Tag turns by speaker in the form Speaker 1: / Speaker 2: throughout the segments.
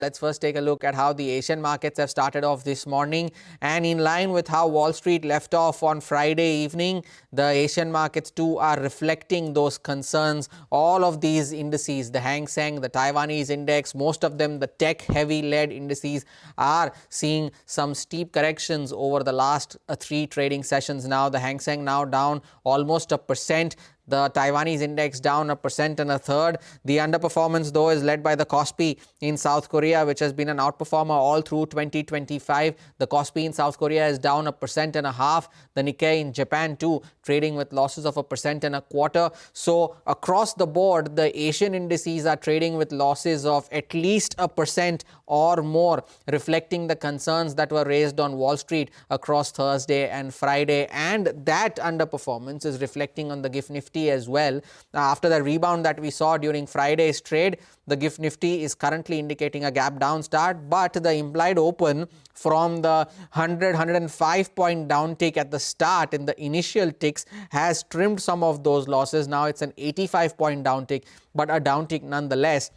Speaker 1: Let's first take a look at how the Asian markets have started off this morning, and in line with how Wall Street left off on Friday evening, the Asian markets too are reflecting those concerns. All of these indices, the Hang Seng, the Taiwanese index, most of them the tech heavy led indices, are seeing some steep corrections over the last 3 trading sessions. Now the Hang Seng now down almost 1%. The Taiwanese index down 1.33%. The underperformance though is led by the Kospi in South Korea, which has been an outperformer all through 2025. The Kospi in South Korea is down 1.5%. The Nikkei in Japan too trading with losses of 1.25%. So across the board, the Asian indices are trading with losses of at least 1% or more, reflecting the concerns that were raised on Wall Street across Thursday and Friday. And that underperformance is reflecting on the Gift Nifty as well. After the rebound that we saw during Friday's trade, the Gift Nifty is currently indicating a gap down start, but the implied open from the 105 point downtick at the start in the initial ticks has trimmed some of those losses. Now it's an 85 point downtick, but a downtick nonetheless.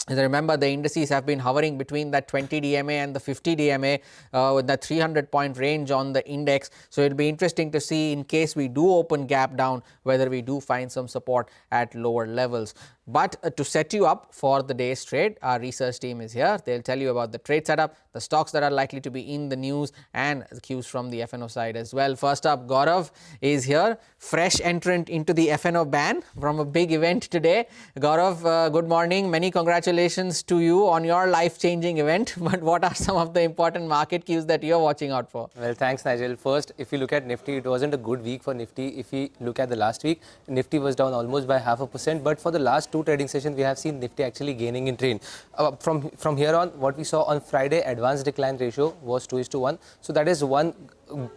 Speaker 1: Remember, the indices have been hovering between that 20 DMA and the 50 DMA with the 300 point range on the index. So it'll be interesting to see, in case we do open gap down, whether we do find some support at lower levels. But to set you up for the day's trade, our research team is here. They'll tell you about the trade setup, the stocks that are likely to be in the news, and the cues from the FNO side as well. First up, Gaurav is here, fresh entrant into the FNO ban from a big event today. Gaurav, good morning. Many congratulations to you on your life-changing event. But what are some of the important market cues that you're watching out for?
Speaker 2: Well, thanks, Nigel. First, if you look at Nifty, it wasn't a good week for Nifty. If we look at the last week, Nifty was down almost by 0.5%. But for the last 2 trading sessions, we have seen Nifty actually gaining in trend. From here on, what we saw on Friday, advanced decline ratio was 2:1. So that is one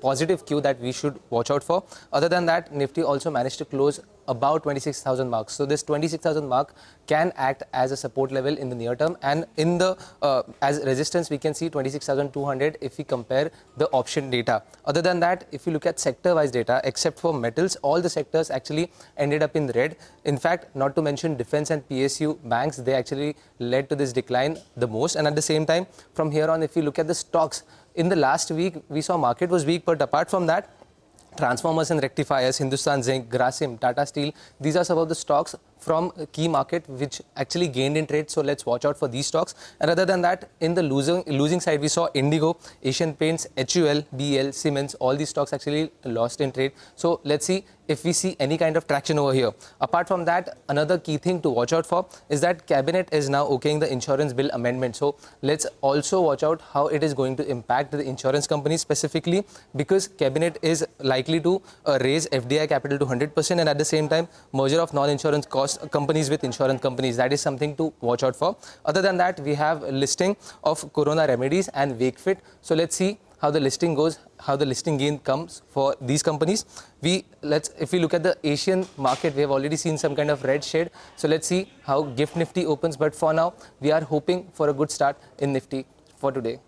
Speaker 2: positive cue that we should watch out for. Other than that, Nifty also managed to close about 26,000 marks. So this 26,000 mark can act as a support level in the near term, and in the as resistance we can see 26,200 if we compare the option data. Other than that, if you look at sector wise data, except for metals, all the sectors actually ended up in red. In fact, not to mention defense and PSU banks, they actually led to this decline the most. And at the same time, from here on, if you look at the stocks, in the last week we saw market was weak, but apart from that, transformers and rectifiers, Hindustan Zinc, Grasim, Tata Steel, these are some of the stocks from key market which actually gained in trade. So let's watch out for these stocks. And other than that, in the losing side, we saw Indigo, Asian Paints, HUL, BL, Siemens, all these stocks actually lost in trade. So let's see if we see any kind of traction over here. Apart from that, another key thing to watch out for is that Cabinet is now okaying the insurance bill amendment. So let's also watch out how it is going to impact the insurance companies specifically, because Cabinet is likely to raise FDI capital to 100%, and at the same time, merger of non-insurance cost companies with insurance companies. That is something to watch out for. Other than that, we have a listing of Corona Remedies and Wakefit. So let's see how the listing goes, how the listing gain comes for these companies. If we look at the Asian market, we have already seen some kind of red shade. So let's see how Gift Nifty opens. But for now, we are hoping for a good start in Nifty for today.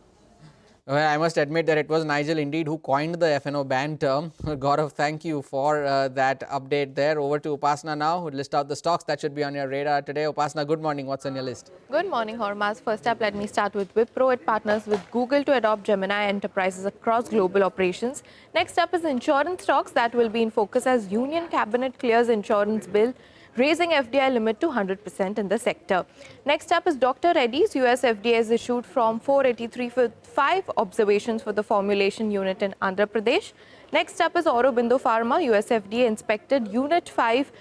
Speaker 1: Well, I must admit that it was Nigel indeed who coined the FNO ban term. Gaurav, thank you for that update there. Over to Upasna now, who will list out the stocks that should be on your radar today. Upasna, good morning. What's on your list?
Speaker 3: Good morning, Hormaz. First up, let me start with Wipro. It partners with Google to adopt Gemini enterprises across global operations. Next up is insurance stocks that will be in focus as Union Cabinet clears insurance bill, raising FDI limit to 100% in the sector. Next up is Dr. Reddy's. US FDA has issued Form 483 for 5 observations for the formulation unit in Andhra Pradesh. Next up is Aurobindo Pharma. US FDA inspected Unit 5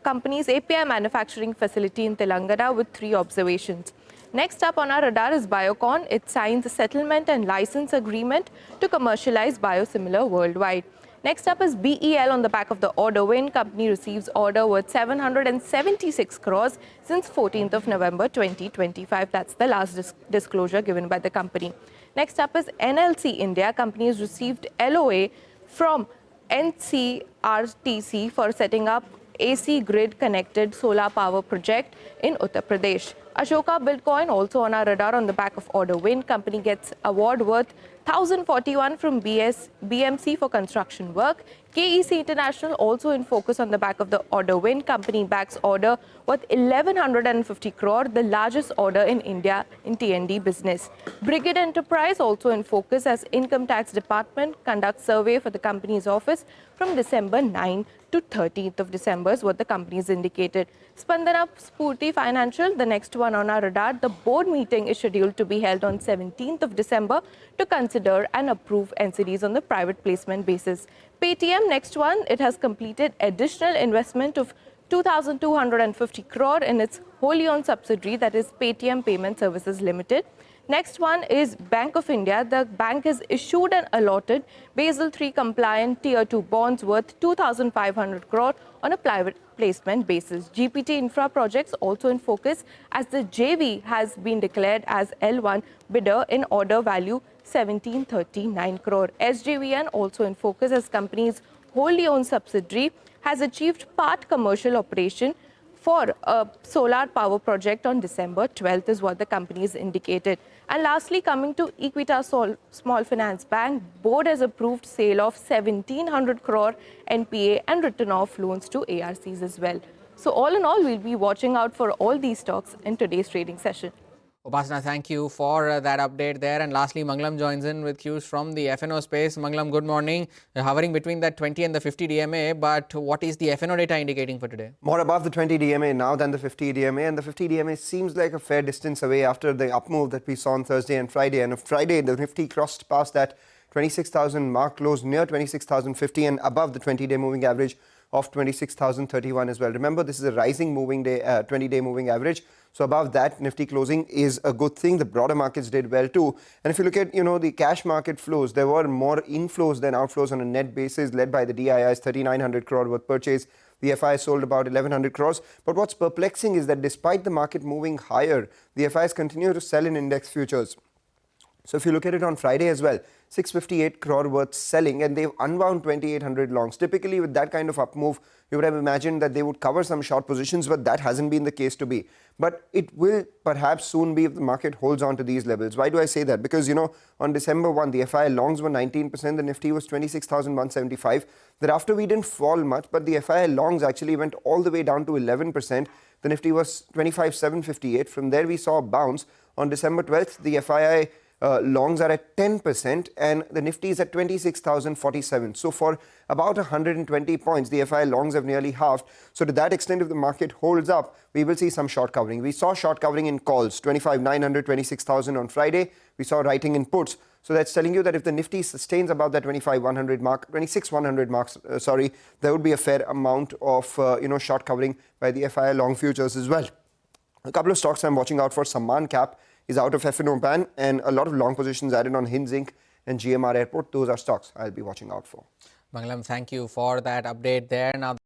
Speaker 3: company's API manufacturing facility in Telangana with 3 observations. Next up on our radar is Biocon. It signs a settlement and license agreement to commercialize biosimilar worldwide. Next up is BEL. On the back of the order win, company receives order worth 776 crores since 14th of November 2025. That's the last disclosure given by the company. Next up is NLC India. Company has received LOA from NCRTC for setting up AC grid connected solar power project in Uttar Pradesh. Ashoka Bitcoin also on our radar on the back of order win. Company gets award worth 1041 from BMC for construction work. KEC International also in focus on the back of the order win. Company backs order worth 1150 crore, the largest order in India in TND business. Brigade Enterprise also in focus as Income Tax Department conducts survey for the company's office from December 9 to 13th of December is what the company has indicated. Spandana Spurti Financial, the next one on our radar, the board meeting is scheduled to be held on 17th of December to consider and approve NCDs on the private placement basis. Paytm, next one, it has completed additional investment of 2,250 crore in its wholly owned subsidiary, that is Paytm Payment Services Limited. Next one is Bank of India. The bank has issued and allotted Basel III compliant Tier 2 bonds worth 2,500 crore on a private placement basis. GPT Infra Projects also in focus as the JV has been declared as L1 bidder in order value 1739 crore. SJVN also in focus as company's wholly owned subsidiary has achieved part commercial operation for a solar power project on December 12th is what the company has indicated. And lastly, coming to Equitas Small Finance Bank, board has approved sale of 1,700 crore NPA and written off loans to ARCs as well. So all in all, we'll be watching out for all these stocks in today's trading session.
Speaker 1: Upasana, thank you for that update there. And lastly, Mangalam joins in with cues from the FNO space. Mangalam, good morning. You're hovering between that 20 and the 50 DMA, but what is the FNO data indicating for today?
Speaker 4: More above the 20 DMA now than the 50 DMA, and the 50 DMA seems like a fair distance away after the up move that we saw on Thursday and Friday. And on Friday, the Nifty crossed past that 26,000 mark, closed near 26,050 and above the 20-day moving average of 26,031 as well. Remember, this is a rising moving day, 20-day moving average. So above that, Nifty closing is a good thing. The broader markets did well too. And if you look at, the cash market flows, there were more inflows than outflows on a net basis, led by the DIIs, 3,900 crore worth purchase. The FIs sold about 1,100 crores. But what's perplexing is that despite the market moving higher, the FIs continue to sell in index futures. So if you look at it on Friday as well, 658 crore worth selling, and they've unwound 2,800 longs. Typically, with that kind of up move, you would have imagined that they would cover some short positions, but that hasn't been the case to be. But it will perhaps soon be if the market holds on to these levels. Why do I say that? Because, on December 1, the FI longs were 19%, the Nifty was 26,175. Thereafter, we didn't fall much, but the FI longs actually went all the way down to 11%. The Nifty was 25,758. From there, we saw a bounce. On December 12th, the FII longs are at 10% and the Nifty is at 26,047. So for about 120 points, the FI longs have nearly halved. So to that extent, if the market holds up, we will see some short covering. We saw short covering in calls, 25,900, 26,000 on Friday. We saw writing in puts. So that's telling you that if the Nifty sustains above that 25,100 mark, 26,100 marks, there would be a fair amount of, short covering by the FI long futures as well. A couple of stocks I'm watching out for. Samman Cap is out of FNO ban, and a lot of long positions added on Hinge Inc. and GMR Airport. Those are stocks I'll be watching out for.
Speaker 1: Mangalam, thank you for that update there. Now,